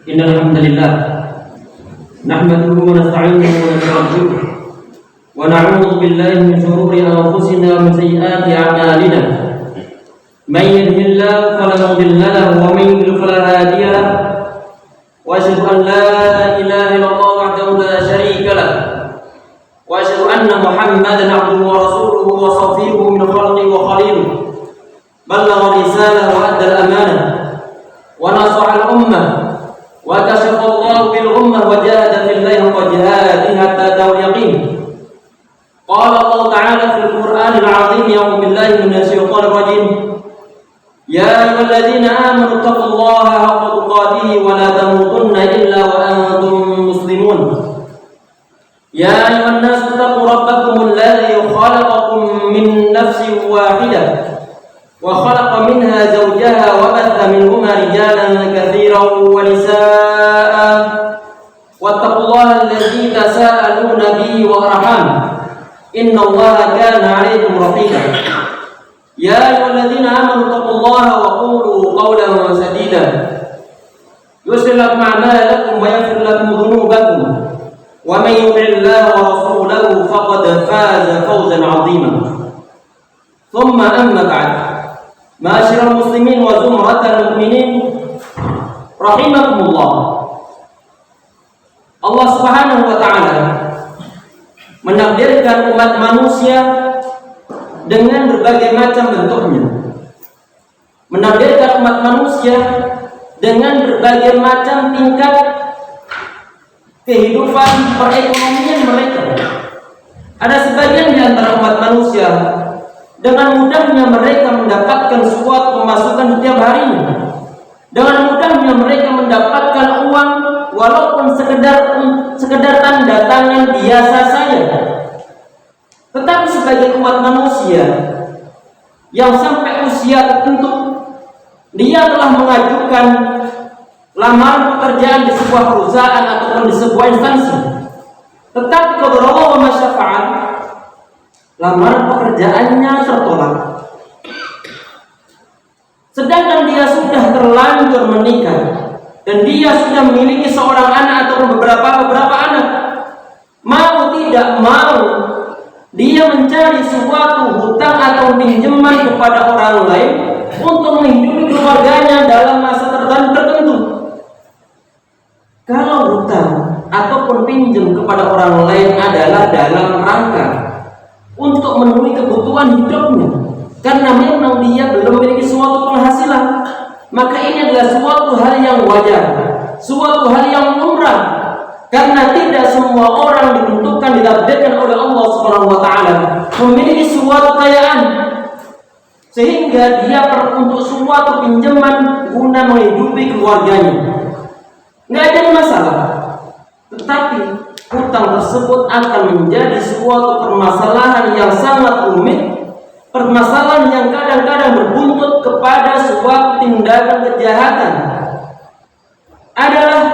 Innal hamdalillah nahmaduhu wa nasta'inuhu wa nastaghfiruh wa na'udzu billahi min shururi anfusina wa min sayyiati a'malina. May yahdihillahu fala mudilla lahu wa may yudlil fala hadiya lahu. Wa asyhadu an la ilaha illallah wahdahu la syarika lahu wa asyhadu anna Muhammadan 'abduhu wa rasuluhu wa safiyuhu min khalqihi wa khaliluh. Ballagha risalah wa adda al-amanah wa nasaha al-ummah wa kashafa Allahu bil ummah wa jahada fillahi haqqa jihadihi hatta ataahu al-yaqin. Qala Allah ta'ala fil Qur'anil 'azim, a'udzu billahi minasy syaithanir rajim. Ya ayyuhalladzina amanu taqullaha haqqa tuqatih wa la tamutunna illa wa antum muslimun. Ya ayyuhan nasu taqu rabbakumul ladzi khalaqakum min nafsin wahidah وخلق منها زوجها وبث منهما رجالا كثيرا ونساء واتقوا الله الذي تساءلون به والأرحام إن الله كان عليكم رقيبا. يا أيها الذين آمنوا اتقوا الله وقولوا قولا سديدا يصلح لكم أعمالكم ويغفر لكم ذنوبكم ومن يطع الله ورسوله فقد فاز فوزا عظيما. ثم أما بعد، Ma'asyiral muslimin wa zumratal mu'minin rahimakumullah. Allah Subhanahu wa ta'ala menakdirkan umat manusia dengan berbagai macam bentuknya. Menakdirkan umat manusia dengan berbagai macam tingkat kehidupan perekonomian mereka. Ada sebagian di antara umat manusia dengan mudahnya mereka mendapatkan suatu pemasukan setiap harinya. Dengan mudahnya mereka mendapatkan uang walaupun sekedar tanda tangan biasa saja. Tetapi sebagai umat manusia yang sampai usia tertentu, dia telah mengajukan lamaran pekerjaan di sebuah perusahaan ataupun di sebuah instansi. Tetapi qadar Allah wa masyafa'al, lamaran pekerjaannya tertolak. Sedangkan dia sudah terlanjur menikah dan dia sudah memiliki seorang anak atau beberapa anak. Mau tidak mau, dia mencari suatu hutang atau pinjaman kepada orang lain untuk menghidupi keluarganya dalam masa tertentu. Kalau hutang ataupun pinjam kepada orang lain adalah dalam rangka untuk memenuhi kebutuhan hidupnya, karena memang dia belum memiliki suatu penghasilan, maka ini adalah suatu hal yang wajar, suatu hal yang lumrah, karena tidak semua orang ditentukan ditakdirkan oleh Allah Subhanahu wa ta'ala memiliki suatu kekayaan sehingga dia perlu untuk suatu pinjaman guna menghidupi keluarganya. Nggak ada masalah, tetapi hutang tersebut akan menjadi suatu permasalahan yang sangat rumit, permasalahan yang kadang-kadang berbuntut kepada suatu tindakan kejahatan. Adalah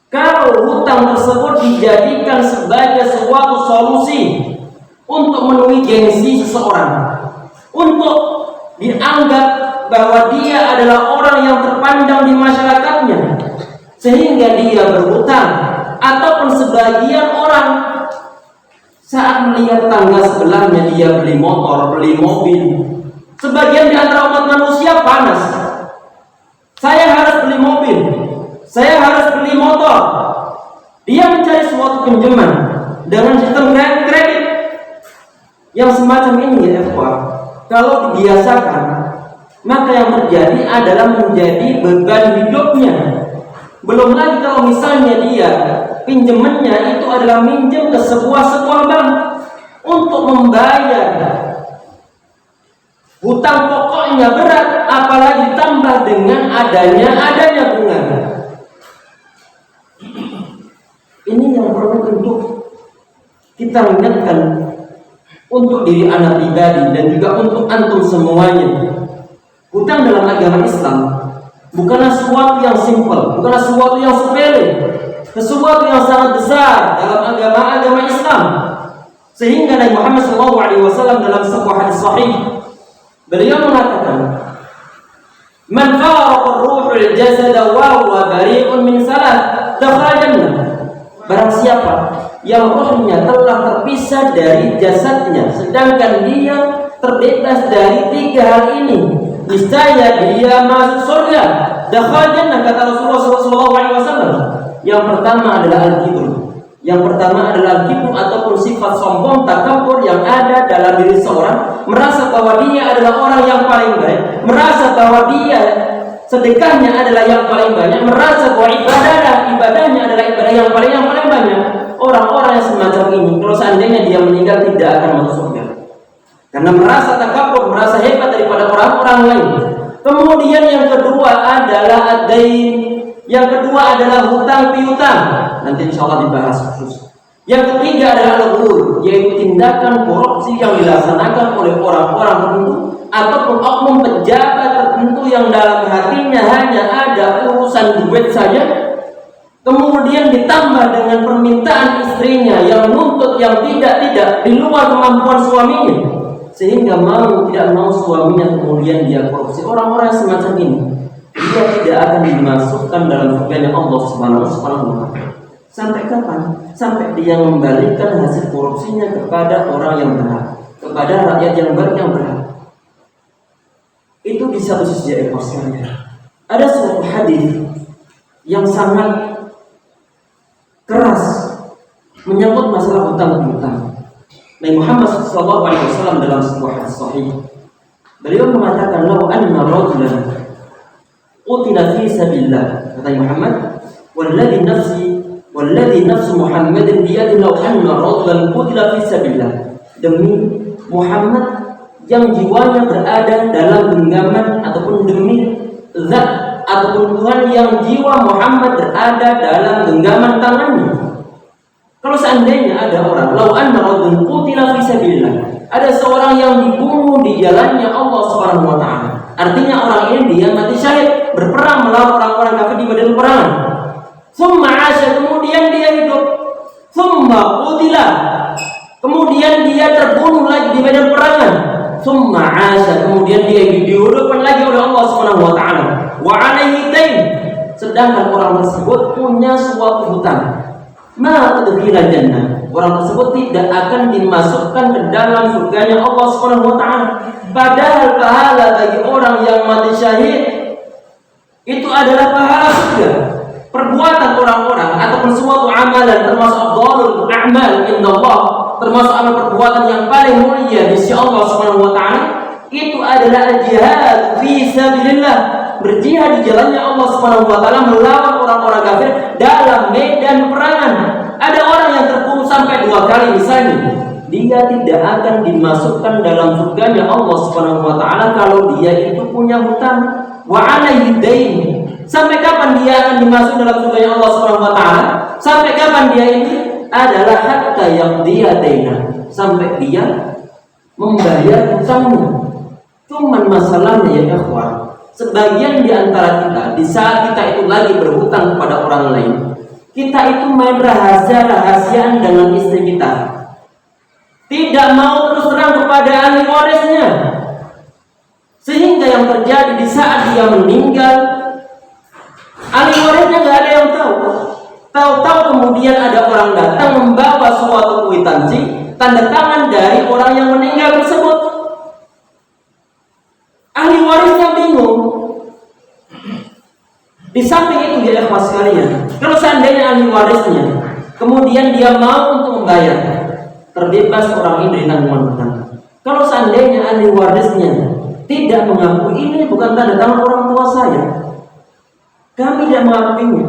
kalau hutang tersebut dijadikan sebagai suatu solusi untuk memenuhi gengsi seseorang, untuk dianggap bahwa dia adalah orang yang terpandang di masyarakatnya, sehingga dia berhutang. Ataupun sebagian orang saat melihat tangga sebelahnya dia beli motor, beli mobil. Sebagian di antara umat manusia panas. Saya harus beli mobil, saya harus beli motor. Dia mencari suatu pinjaman dengan sistem kredit yang semacam ini, ya ikhwah. Kalau dibiasakan, maka yang terjadi adalah menjadi beban hidupnya. Belum lagi kalau misalnya dia pinjamannya itu adalah minjem ke sebuah bank untuk membayar hutang pokoknya berat, apalagi ditambah dengan adanya bunga. Ini yang perlu untuk kita ingatkan untuk diri anak pribadi dan juga untuk antum semuanya. Hutang dalam agama Islam bukanlah sesuatu yang simpel, bukanlah sesuatu yang sepele, sesuatu yang sangat besar dalam agama Islam. Sehingga Nabi Muhammad SAW dalam sebuah hadis sahih, beliau mengatakan, "Man faraqa ar-ruhul yu'til jasada wa huwa bari'un min salat dakhala jannah. Barang siapa yang rohnya telah terpisah dari jasadnya sedangkan dia terbebas dari 3 hal ini, niscaya dia masuk surga. Dakhala jannah, kata Rasulullah SAW. Yang pertama adalah al-kibr. Yang pertama adalah al-kibr ataupun sifat sombong, takabur yang ada dalam diri seorang, merasa bahwa dia adalah orang yang paling baik, merasa bahwa dia sedekahnya adalah yang paling banyak, merasa bahwa ibadahnya adalah ibadah yang paling banyak. Orang-orang yang semacam ini, kalau seandainya dia meninggal, tidak akan masuk surga, karena merasa takabur, merasa hebat daripada orang-orang lain. Kemudian yang kedua adalah ad-dain. Yang kedua adalah hutang piutang. Nanti insya Allah dibahas khusus. Yang ketiga adalah al-ghul, yaitu tindakan korupsi yang dilaksanakan oleh orang-orang tertentu ataupun oknum pejabat tertentu yang dalam hatinya hanya ada urusan duit saja. Kemudian ditambah dengan permintaan istrinya yang menuntut yang tidak di luar kemampuan suaminya, sehingga mau tidak mau suaminya kemudian dia korupsi. Orang-orang semacam ini, dia tidak akan dimasukkan dalam surganya Allah Subhanahu wa Ta'ala. Sampai kapan? Sampai dia membalikan hasil korupsinya kepada orang yang berhak, kepada rakyat yang berhak. Itu di satu sisi ekosistemnya. Ada suatu hadis yang sangat keras menyangkut masalah hutang piutang. Nabi Muhammad SAW dalam sebuah hadis sahih, beliau mengatakan, "Lau anna rajulan qutila fi sabilillah," kata Muhammad, "walladhi nafsu Muhammadin biyadihi, lau anna rajulan qutila fi sabilillah." Demi Muhammad yang jiwanya berada dalam genggaman, ataupun demi zat ataupun Tuhan yang jiwa Muhammad berada dalam genggaman tangannya. Kalau seandainya ada orang, lau anna rajulan qutila fi sabilillah, ada seorang yang dibunuh di jalannya Allah Subhanahu wa Ta'ala, artinya orang ini dia mati syahid, berperang melawan orang-orang kafir di medan perang. Summa asya, kemudian dia hidup. Summa qutila, kemudian dia terbunuh lagi di medan perangan. Summa asya, kemudian dia dihidupkan lagi oleh Allah Subhanahu wa Ta'ala. Wa alaihi dain, sedangkan orang tersebut punya suatu hutang. Ma tudkhilal jannah, orang tersebut tidak akan dimasukkan ke dalam surganya Allah Subhanahu wa Ta'ala. Padahal pahala bagi orang yang mati syahid itu adalah pahala surga. Perbuatan orang-orang ataupun suatu amalan, termasuk afdhalul a'mal indallah, termasuk amal perbuatan yang paling mulia di sisi Allah Subhanahu wa Ta'ala, itu adalah jihad fi sabilillah, berjihad di jalannya Allah Subhanahu wa Ta'ala melawan orang-orang kafir dalam medan perangan. Ada orang yang terbunuh sampai 2 kali misalnya, dia tidak akan dimasukkan dalam surganya Allah Subhanahu wa Ta'ala kalau dia itu punya hutang. Wa alaihi dain, sampai kapan dia akan dimasuk dalam surganya Allah Subhanahu wa Ta'ala? Sampai kapan dia ini? Adalah hatta yang dia daina, sampai dia membayar hutangnya. Cuman masalahnya ya ikhwan, sebagian di antara kita di saat kita itu lagi berhutang kepada orang lain, kita itu main rahasia-rahasiaan dengan istri kita, tidak mau terus terang kepada ahli warisnya, sehingga yang terjadi di saat dia meninggal, ahli warisnya nggak ada yang tahu. Tahu-tahu kemudian ada orang datang membawa suatu kwitansi tanda tangan dari orang yang meninggal tersebut. Ahli warisnya bingung. Di samping itu ya ikhwas sekalian, kalau seandainya ahli warisnya kemudian dia mau untuk membayar, terbebas orang ini dari tanggungan hutang. Kalau seandainya ahli warisnya tidak mengakui, ini bukan tanda tangan orang tua saya, kami tidak mengakuinya,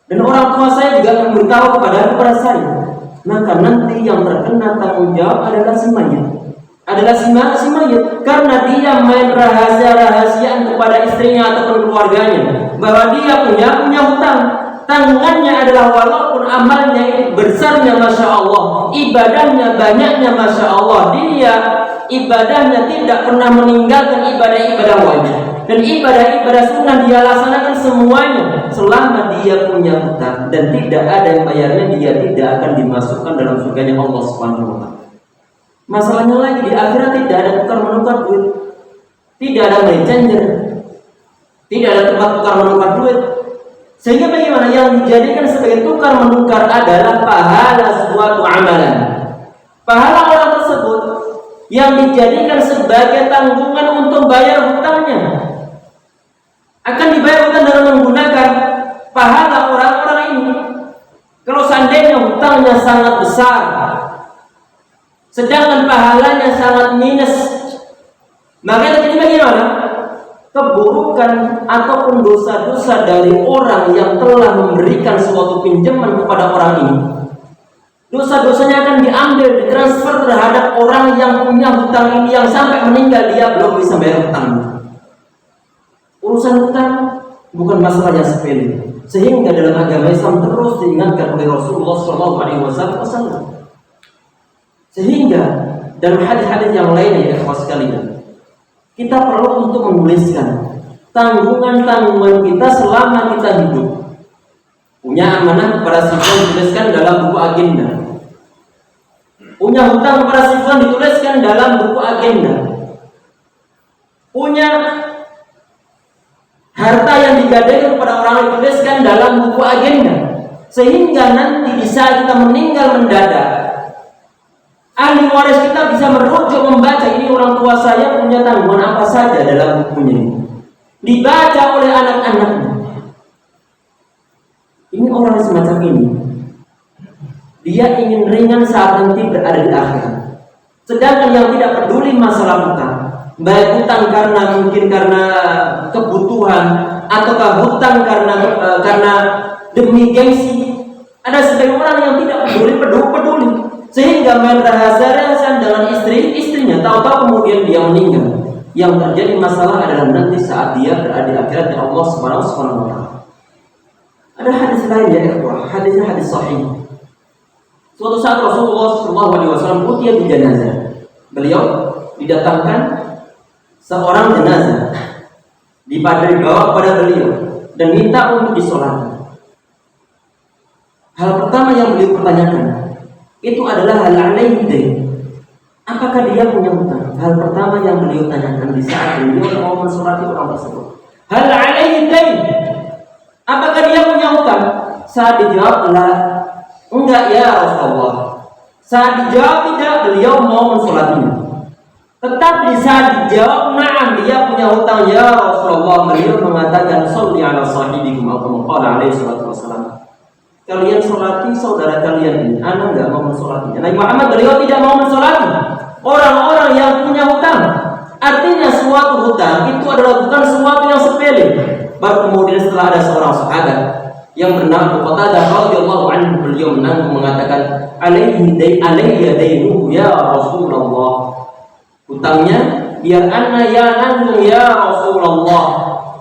dan orang tua saya juga akan beritahu kepada saya, maka nanti yang terkena tanggung jawab adalah si mayit, karena dia main rahasia-rahasiaan kepada istrinya ataupun keluarganya bahwa dia punya hutang. Tanggungannya adalah walaupun amalnya itu besarnya Masya Allah, ibadahnya banyaknya Masya Allah, dia ibadahnya tidak pernah meninggalkan ibadah-ibadah wajib, dan ibadah-ibadah sunnah dia laksanakan semuanya. Selama dia punya hutang dan tidak ada yang bayarnya, dia tidak akan dimasukkan dalam surganya Allah Subhanahu wa Ta'ala. Masalahnya lagi, di akhirat tidak ada tukar menukar duit, tidak ada money changer, Tidak ada tempat tukar menukar duit. Sehingga bagaimana yang dijadikan sebagai tukar menukar adalah pahala suatu amalan. Pahala orang tersebut yang dijadikan sebagai tanggungan untuk bayar hutangnya akan dibayar hutang dengan menggunakan pahala orang-orang ini. Kalau seandainya hutangnya sangat besar, sedangkan pahalanya sangat minus, maka terjadi bagaimana? Keburukan ataupun dosa-dosa dari orang yang telah memberikan suatu pinjaman kepada orang ini, dosa-dosanya akan diambil, ditransfer terhadap orang yang punya hutang ini, yang sampai meninggal dia belum bisa bayar hutangnya. Urusan hutang bukan masalah yang sepele, sehingga dalam agama Islam terus diingatkan oleh Rasulullah SAW. Sehingga dalam hadis-hadis yang lainnya, ya sekalian, kita perlu untuk menuliskan tanggungan-tanggungan kita selama kita hidup. Punya amanah kepada si fulan dituliskan dalam buku agenda. Punya hutang kepada si fulan dituliskan dalam buku agenda. Punya harta yang digadaikan kepada orang dituliskan dalam buku agenda. Sehingga nanti di saat kita meninggal mendadak, ahli waris kita bisa merujuk membaca, ini orang tua saya punya tanggungan apa saja dalam bukunya ini. Dibaca oleh anak-anaknya. Ini orang semacam ini, dia ingin ringan saat nanti berada di akhirat. Sedangkan yang tidak peduli masalah hutang, baik hutang mungkin karena kebutuhan, ataukah hutang karena demi gengsi. Ada sebagian orang yang tidak peduli, sehingga main rahasia-rahasiaan dengan istrinya, tahu-tahu kemudian dia meninggal. Yang terjadi masalah adalah nanti saat dia berada di akhirat dengan Allah Subhanahu wa taala. Ada hadis lain ya ikhwah, hadisnya hadis sahih. Suatu saat Rasulullah SAW dia di jenazah. Beliau didatangkan seorang jenazah, dibawa kepada beliau dan minta untuk disolatkan. Hal pertama yang beliau pertanyakan itu adalah hal alaihi dain. Apakah dia punya hutang? Hal pertama yang beliau tanyakan di saat beliau mau mensolati orang tersebut. Hal alaihi dain. Apakah dia punya hutang? Saat dijawab enggak ya Rasulullah. Saat dijawab tidak, beliau mau mensolatinya. Tetapi saat dijawab na'am, dia punya hutang ya Rasulullah, beliau mengatakan sholli ala sahibikum atau qala alaihi salatu wassalam. Kalian solati saudara kalian ini, anak enggak mau mensolatinya. Nabi Muhammad beliau tidak mau mensolati orang-orang yang punya hutang. Artinya suatu hutang itu adalah bukan sesuatu yang sepele. Baru kemudian setelah ada seorang sahabat yang bernama Qatadah radhiyallahu anhu, beliau menanggung mengatakan alayya dainuhu ya Rasulullah. Hutangnya biar ana ya nanggung ya Rasulullah.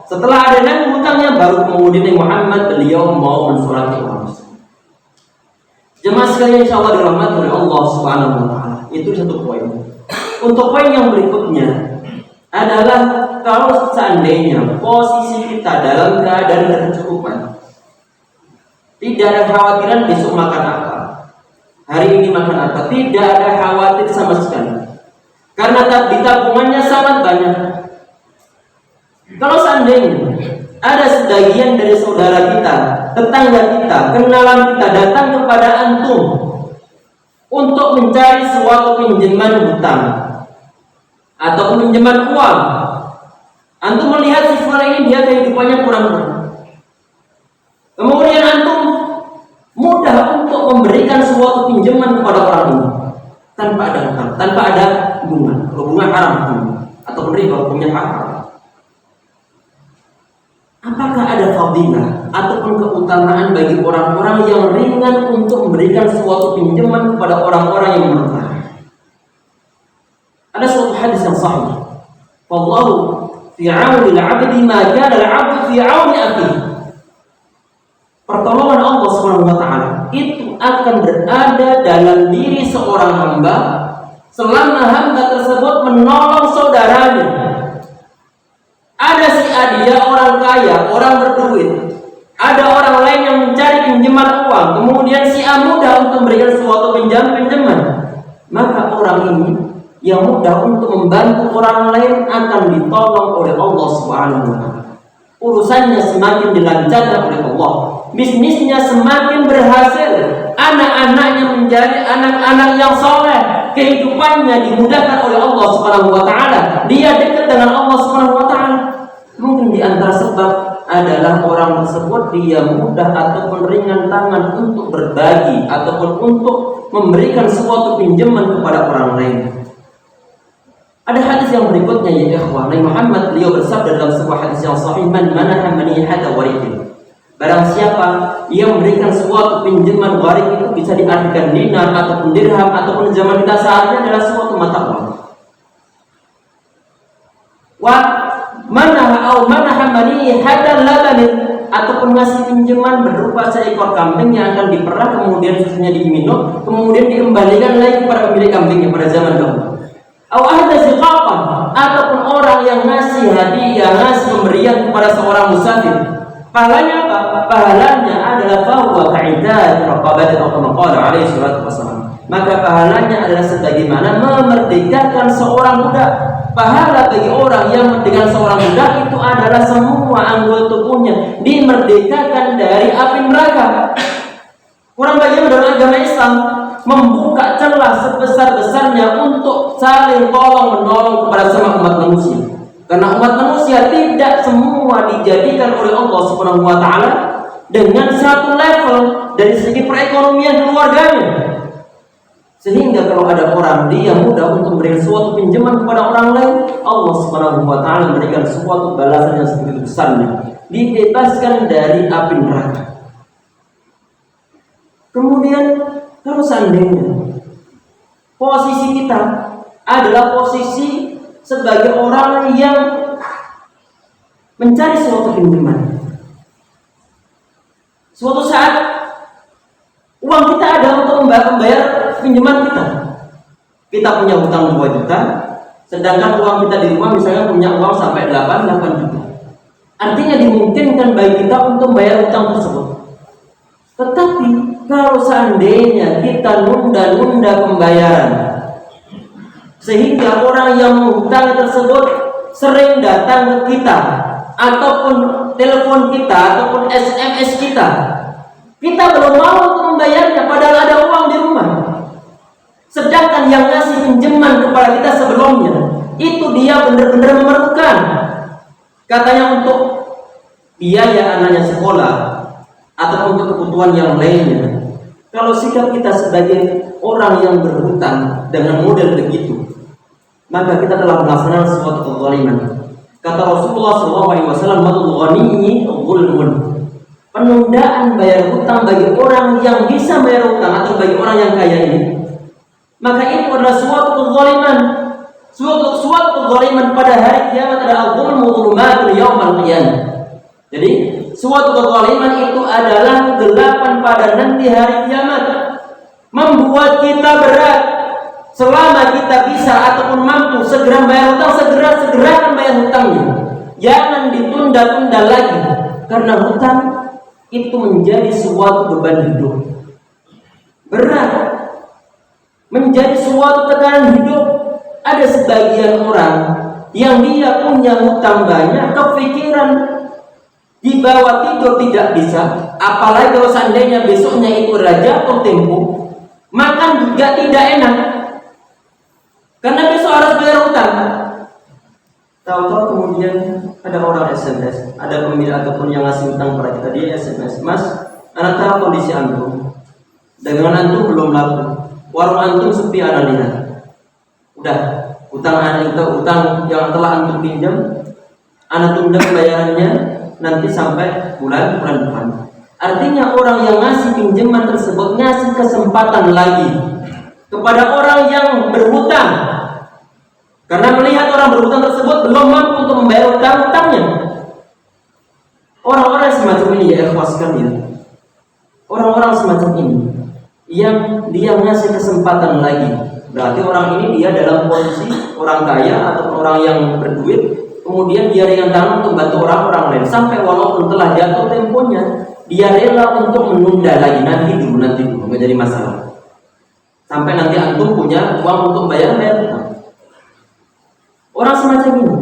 Setelah ada nanggung hutangnya, baru kemudian Muhammad beliau mau mensolati orang tersebut. Jemaah sekalian insyaallah dirahmati oleh Allah Subhanahu wa taala. Itu satu poin. Untuk poin yang berikutnya adalah kalau seandainya posisi kita dalam keadaan kecukupan, tidak ada khawatiran besok makan apa, hari ini makan apa, tidak ada khawatir sama sekali, karena di tabungannya sangat banyak. Kalau seandainya ada sebagian dari saudara kita, tetangga kita, kenalan kita datang kepada antum untuk mencari suatu pinjaman hutang atau pinjaman uang, antum melihat si fulan ini dia kehidupannya kurang-kurang, kemudian antum mudah untuk memberikan suatu pinjaman kepada orang ini tanpa ada hutang, tanpa ada bunga. Kalau bunga haram atau riba hukumnya haram. Apakah ada fadilah ataupun keutamaan bagi orang-orang yang ringan untuk memberikan suatu pinjaman kepada orang-orang yang memerlukan? Ada suatu hadis yang sahih. Wallahu fi 'auni al-'abdi ma kana al-'abdu fi 'auni akhihi. Pertolongan Allah Subhanahu wa taala itu akan berada dalam diri seorang hamba selama hamba tersebut menolong saudaranya. Ada si A, dia orang kaya, orang berduit. Ada orang lain yang mencari pinjaman uang, kemudian si A mudah untuk memberikan suatu pinjaman. Maka orang ini yang mudah untuk membantu orang lain akan ditolong oleh Allah Subhanahu wa taala. urusannya semakin dilancarkan oleh Allah, bisnisnya semakin berhasil, anak-anaknya menjadi anak-anak yang soleh, kehidupannya dimudahkan oleh Allah Subhanahu wa taala, dia dekat dengan Allah Subhanahu wa taala. Mungkin di antara sebab adalah orang tersebut dia mudah ataupun ringan tangan untuk berbagi ataupun untuk memberikan suatu pinjaman kepada orang lain. Ada hadis yang berikutnya ya ikhwan, Nabi Muhammad beliau bersabda dalam sebuah hadis yang sahih, man manaha manihata warikin. Barang siapa yang memberikan suatu pinjaman, warik itu bisa diartikan dinar ataupun dirham ataupun zaman kita saat ini adalah suatu mata uang. Wa manaha manihata labanin, ataupun ngasih pinjaman berupa seekor kambing yang akan diperah kemudian susunya diminum kemudian dikembalikan lagi kepada pemilik kambingnya pada zaman dahulu. Ataupun orang yang ngasih hadiah, ngasih pemberian kepada seorang musafir, pahalanya apa? Pahalanya adalah bahwa kaidah raqabat atau qala alaihi salatu wasallam. Maka pahalanya adalah sebagaimana memerdekakan seorang budak. Pahala bagi orang yang memerdekakan seorang budak itu adalah semua anggota tubuhnya dimerdekakan dari api neraka. Kurang bagaimana dalam agama Islam membuka celah sebesar-besarnya untuk saling tolong-menolong kepada sama umat manusia. Karena umat manusia tidak semua dijadikan oleh Allah Subhanahu wa taala dengan satu level dari segi perekonomian keluarganya. Sehingga kalau ada orang dia mudah untuk memberikan suatu pinjaman kepada orang lain, Allah Subhanahu wa taala memberikan suatu balasan yang sebegitu besarnya, dibebaskan dari api neraka. Kemudian kalau seandainya posisi kita adalah posisi sebagai orang yang mencari suatu pinjaman, suatu saat uang kita ada untuk membayar pinjaman kita. Kita punya hutang 2 juta, sedangkan uang kita di rumah misalnya punya uang sampai 8 juta. Artinya dimungkinkan bagi kita untuk membayar hutang tersebut. Tetapi kalau seandainya kita nunda-nunda pembayaran, sehingga orang yang menghutang tersebut sering datang ke kita, ataupun telepon kita, ataupun SMS kita belum mau untuk membayarnya padahal ada uang di rumah. Sedangkan yang ngasih pinjaman kepada kita sebelumnya itu dia benar-benar memerlukan, katanya untuk biaya anaknya sekolah ataupun untuk kebutuhan yang lainnya. Kalau sikap kita sebagai orang yang berhutang dengan model begitu, maka kita telah melaksanakan suatu kezaliman. Kata Rasulullah SAW, "Madul ghaniyyi dzulmun." Penundaan bayar hutang bagi orang yang bisa bayar hutang atau bagi orang yang kaya ini, maka itu adalah suatu kezaliman. Suatu kezaliman pada hari kiamat adalah dzulmu dzulumatul yaumal qiyamah. Jadi suatu kezaliman itu adalah kegelapan pada nanti hari kiamat, membuat kita berat. Selama kita bisa ataupun mampu segera bayar hutang, segerakan bayar hutangnya. Jangan ditunda-tunda lagi, karena hutang itu menjadi suatu beban hidup berat, menjadi suatu tekanan hidup. Ada sebagian orang yang dia punya hutang banyak, kepikiran dibawa tidur tidak bisa, apalagi kalau seandainya besoknya itu jatuh tempo, makan juga tidak enak karena besok harus bayar hutang. Tahu-tahu kemudian ada orang SMS, ada pemilik ataupun yang ngasih hutang pada kita, dia SMS, "Mas, anak tahu kondisi antum, dagangan antum belum laku, warung antum sepi, anak lihat. Udah, hutang yang telah antum pinjam, anak tunda pembayarannya nanti sampai bulan depan." Artinya orang yang ngasih pinjaman tersebut ngasih kesempatan lagi kepada orang yang berhutang, karena melihat orang berhutang tersebut belum mampu untuk membayar hutang-hutangnya. Orang-orang semacam ini ya ikhwas sekalian, orang-orang semacam ini yang dia ngasih kesempatan lagi, berarti orang ini dia dalam posisi orang kaya atau orang yang berduit, kemudian dia ringan tangan untuk bantu orang-orang lain, sampai walaupun telah jatuh temponya dia rela untuk menunda lagi, nanti dulu nggak jadi masalah, sampai nanti antum punya uang untuk bayar hutang. Orang semacam ini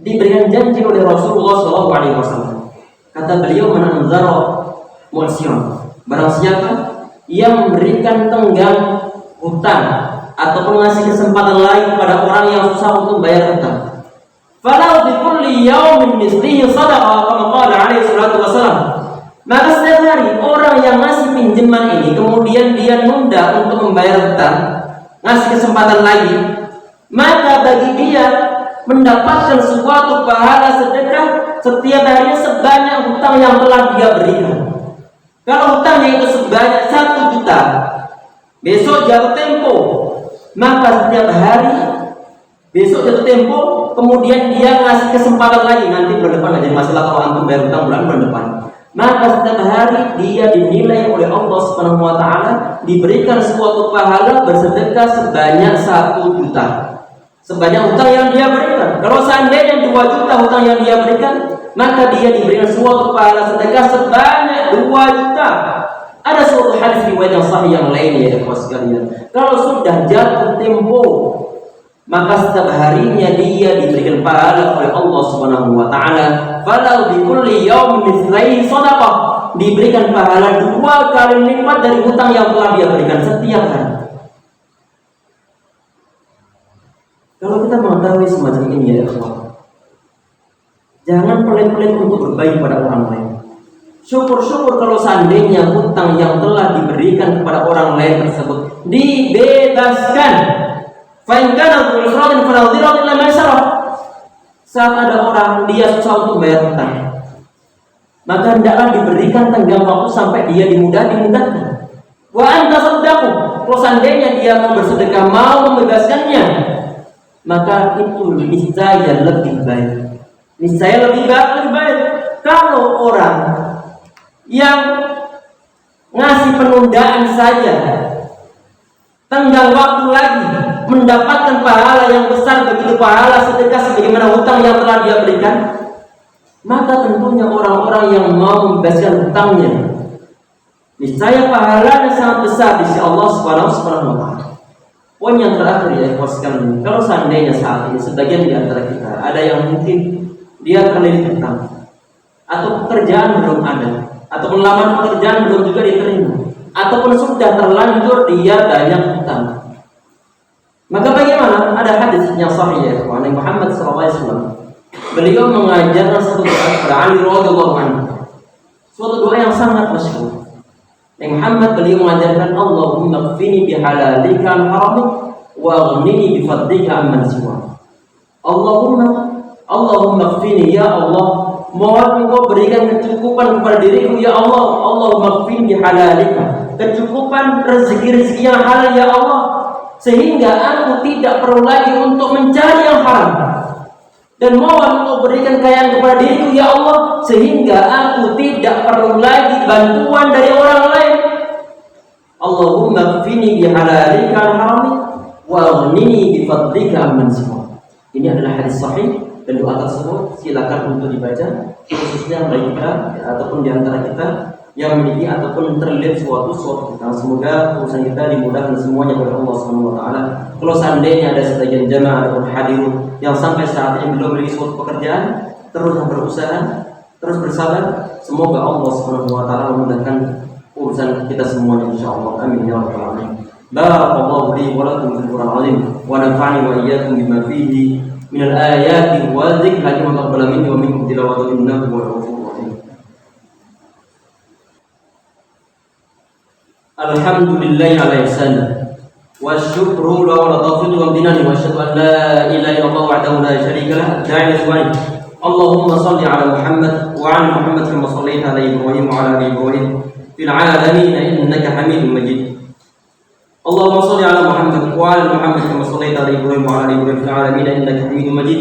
diberikan janji oleh Rasulullah SAW. Kata beliau, "Man anzara mu'siran." Barang siapa yang memberikan tenggang hutang ataupun ngasih kesempatan lain kepada orang yang susah untuk bayar hutang, falau bikulli yaumin mislihi sadaqah, kama qala alaihi salatu wasalam. Maka setiap hari orang yang ngasih pinjaman ini kemudian dia nunda untuk membayar hutang, ngasih kesempatan lagi, maka bagi dia mendapatkan suatu pahala sedekah setiap harinya sebanyak hutang yang telah dia berikan. Kalau hutangnya itu sebanyak 1 juta, besok jatuh tempo, maka setiap hari besok jatuh tempo, kemudian dia ngasih kesempatan lagi, nanti bulan depan, aja masalah kalau antum bayar hutang bulan depan. Maka setiap hari dia dinilai oleh Allah Subhanahu wa taala, diberikan suatu pahala bersedekah sebanyak 1 juta. Sebanyak hutang yang dia berikan. Kalau seandainya 2 juta hutang yang dia berikan, maka dia diberikan suatu pahala sedekah sebanyak 2 juta. Ada suatu hadis riwayat yang sahih yang lain ya ikhwan sekalian. Kalau sudah jatuh tempo, maka setiap harinya dia diberikan pahala oleh Allah Subhanahu wa taala. Falau bi kulli yaumin mithlaihi shadaqah, diberikan pahala 2 kali lipat dari hutang yang telah dia berikan setiap hari. Kalau kita mengetahui semacam ini ya ikhwan, jangan pelit-pelit untuk berbagi pada orang lain. Syukur-syukur kalau seandainya hutang yang telah diberikan kepada orang lain tersebut dibebaskan. Fa in kana dzul usratin fanadhiratun ila maisarah. Saat ada orang dia susah untuk bayar hutang, maka hendaklah diberikan tenggang waktu sampai dia dimudahkan. Wa anta saddaqu, kalau seandainya dia mau bersedekah, mau membebaskannya, maka itu niscaya lebih baik. Niscaya lebih baik. Kalau orang yang ngasih penundaan saja, tenggang waktu lagi, mendapatkan pahala yang besar, begitu pahala sedekah sebagaimana hutang yang telah dia berikan, maka tentunya orang-orang yang mau membebaskan hutangnya, niscaya pahalanya sangat besar di sisi Allah Subhanahu wa taala. Poin yang terakhir ya ikhwan sekalian, kalau seandainya saat ini sebagian di antara kita ada yang mungkin dia terlilit hutang, atau pekerjaan belum ada, atau lamaran pekerjaan belum juga diterima, ataupun sudah terlanjur dia banyak hutang, maka bagaimana? Ada hadis yang sahih ya ikhwan, Muhammad SAW beliau mengajarkan satu doa kepada Ali radhiyallahu anhu, suatu doa yang sangat masyhur. Muhammad beliau mengajarkan, Allahumma qfini bihalalika al-haramik wa aghnini bifadlika amman siwa. Allahumma qfini, ya Allah, mohon Engkau berikan kecukupan kepada diriku ya Allah. Allahumma qfini bihalalika, kecukupan rezeki-rezeki yang halal ya Allah, sehingga aku tidak perlu lagi untuk mencari yang haram. Dan mohon Engkau berikan kekayaan kepada diriku ya Allah, sehingga aku tidak perlu lagi bantuan dari orang lain. Allahumma qfini bihalalika al-haramik wa aghnini bifadlika amman siwa. Ini adalah hadis sahih, dan doa tersebut silakan untuk dibaca, khususnya bagi kita ataupun di antara kita yang memiliki ataupun terlilit suatu hutang. Semoga urusan kita dimudahkan semuanya oleh Allah Subhanahu wa taala. Kalau seandainya ada sebagian jamaah ataupun hadirun yang sampai saat ini belum memiliki suatu pekerjaan, terus berusaha, terus bersabar, semoga Allah Subhanahu wa taala memudahkan urusan kita semuanya insyaallah. Amin ya rabbal alamin. Barakallahu li wa lakum fil Qur'anil azim wa nafa'ani wa iyyakum bima fihi min al-ayati wa dzikri hakim wa taqabbal minni wa minkum tilawatan innahu huwal ghafurur rahim. Alhamdulillahi ala ihsani wa syukru lahu ala taufiqi wa binani wa asyhadu an la ilaha illallah wahdahu la syarika lah da'i subhanahu. Allahumma shalli ala Muhammad wa ala Muhammad kama shallaita ala Ibrahim wa ala ali Ibrahim fil alamin innaka Hamidum Majid. Allahumma shalli ala Muhammad wa ala Muhammad kama shallaita ala Ibrahim wa ala ali Ibrahim fil alamin innaka Hamidum Majid.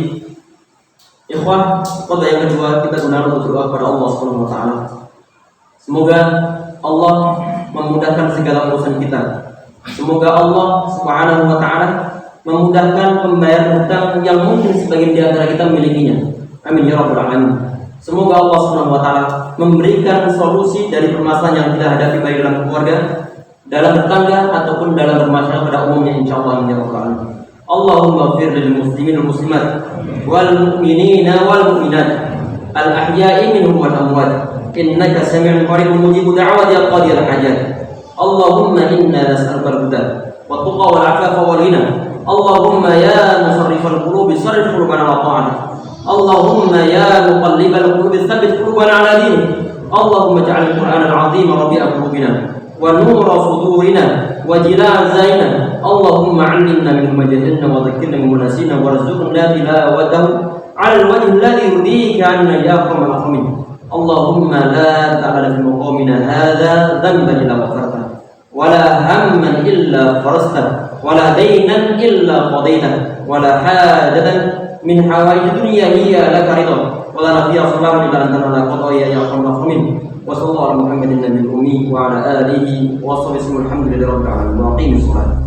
Ikhwah, pada yang kedua kita gunakan untuk berdoa kepada Allah Subhanahu wa taala. Semoga Allah memudahkan segala urusan kita. Semoga Allah Subhanahu wa taala memudahkan pembayaran hutang yang mungkin sebagian di antara kita memilikinya. Amin ya rabbal alamin. Semoga Allah Subhanahu wa taala memberikan solusi dari permasalahan yang kita hadapi baik dalam keluarga, dalam bertangga ataupun dalam bermasyarakat pada umumnya insyaallah ya rabbal alamin. اللهم اغفر للمسلمين والمسلمات والمؤمنين والمؤمنات الأحياء منهم والأموات إنك سميع قريب مجيب دعوات يا قاضي الحاجات. اللهم إنا نسألك الهدى والتقى والعفاف والغنى. اللهم يا مصرف القلوب صرف قلوبنا على طاعتك. اللهم يا مقلب القلوب ثبت قلوبنا على دينك. اللهم اجعل القرآن العظيم ربيع قلوبنا ونور صدورنا وجلاء أحزاننا. اللهم علمنا منه ما جهلنا وذكرنا مما نسينا وارزقنا تلاوته على الوجه الذي يرضيك عنا يا أكرم الأكرمين. اللهم لا تجعل في مقامنا هذا ذنبا إلا غفرته ولا هما إلا فرجته ولا دينا إلا قضيته ولا حاجة من حوائج الدنيا هي لك رضا ولا فيها صلاح إلا أنت لنا قضايا يا أرحم الراحمين. وصلى الله على محمد النبي الأمي وعلى آله وصحبه وسلم. الحمد لله رب العالمين. وأقيموا الصلاة.